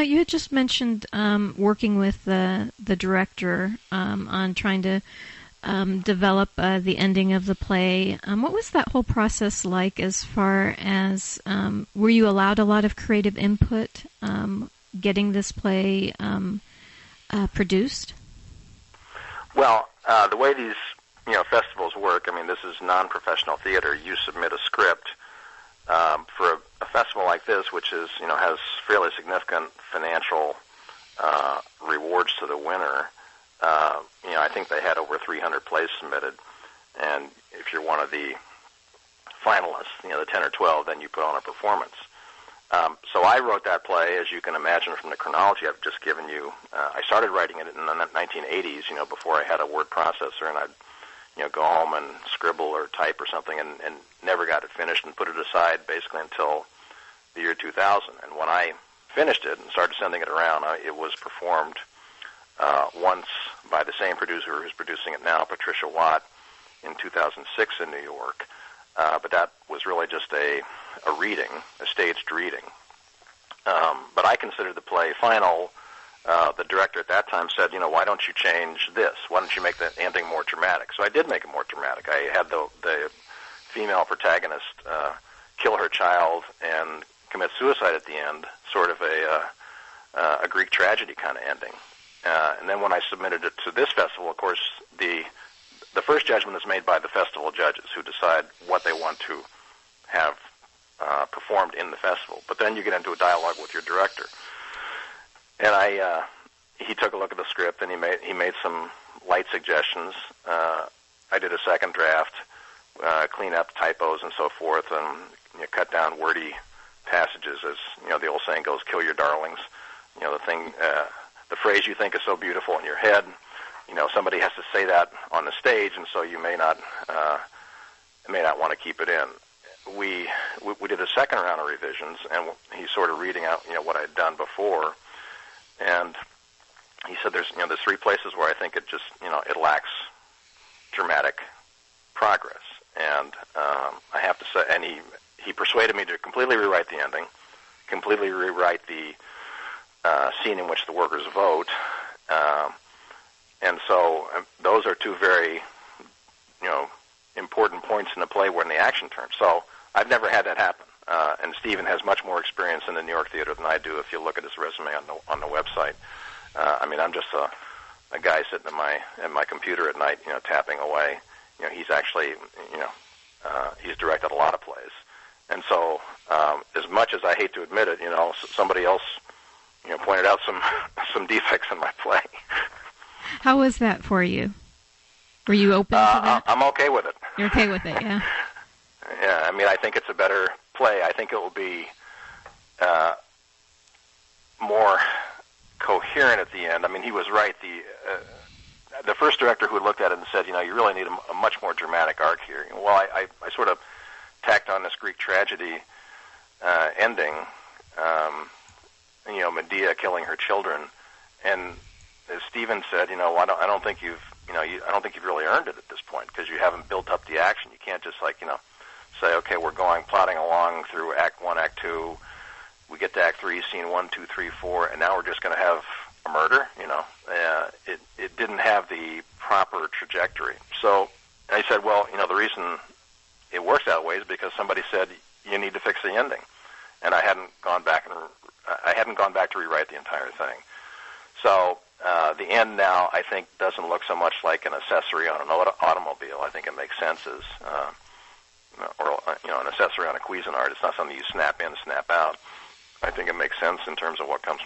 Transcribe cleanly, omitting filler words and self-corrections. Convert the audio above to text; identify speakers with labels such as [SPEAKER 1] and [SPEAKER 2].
[SPEAKER 1] you had just mentioned working with the director on trying to develop the ending of the play. What was that whole process like as far as, were you allowed a lot of creative input getting this play produced?
[SPEAKER 2] Well, the way these festivals work, I mean, this is non-professional theater. You submit a script for a festival like this, which is has fairly significant financial rewards to the winner. I think they had over 300 plays submitted, and if you're one of the finalists, the 10 or 12, then you put on a performance. So I wrote that play, as you can imagine from the chronology I've just given you. I started writing it in the 1980s, before I had a word processor, and I'd go home and scribble or type or something, and never got it finished and put it aside basically until the year 2000. And when I finished it and started sending it around, it was performed once by the same producer who's producing it now, Patricia Watt, in 2006 in New York. But that was really just a reading, a staged reading. But I considered the play final. The director at that time said, why don't you change this? Why don't you make the ending more dramatic? So I did make it more dramatic. I had the female protagonist kill her child and commit suicide at the end, sort of a Greek tragedy kind of ending. And then when I submitted it to this festival, of course, the first judgment is made by the festival judges who decide what they want to have performed in the festival. But then you get into a dialogue with your director. And he took a look at the script, and he made some light suggestions. I did a second draft, clean up typos and so forth, and cut down wordy passages, as the old saying goes, "Kill your darlings." The phrase you think is so beautiful in your head, somebody has to say that on the stage, and so you may not want to keep it in. We did a second round of revisions, and he's sort of reading out what I had done before. And he said, there's 3 places where I think it just, it lacks dramatic progress. And I have to say, and he persuaded me to completely rewrite the ending, completely rewrite the scene in which the workers vote. And so those are 2 very, important points in the play when the action turns. So I've never had that happen. And Stephen has much more experience in the New York theater than I do. If you look at his resume on the website, I'm just a guy sitting at my computer at night, tapping away. He's actually, he's directed a lot of plays, and so as much as I hate to admit it, somebody else, pointed out some defects in my play.
[SPEAKER 1] How was that for you? Were you open to that?
[SPEAKER 2] I'm okay with it.
[SPEAKER 1] You're okay with it, yeah.
[SPEAKER 2] Yeah, I think it's a better play. I think it will be more coherent at the end. He was right. The first director who looked at it and said, you really need a much more dramatic arc here. Well, I sort of tacked on this Greek tragedy ending, Medea killing her children, and as Stephen said, I don't think you've really earned it at this point because you haven't built up the action. You can't just say, okay, we're plodding along through Act 1, Act 2. We get to Act 3, Scene 1, 2, 3, 4, and now we're just going to have a murder. It didn't have the proper trajectory. So I said, well, the reason it works that way is because somebody said you need to fix the ending, and I hadn't gone back to rewrite the entire thing. So the end now, I think, doesn't look so much like an accessory on an automobile. I think it makes sense as an accessory on a Cuisinart. It's not something you snap in, snap out. I think it makes sense in terms of what comes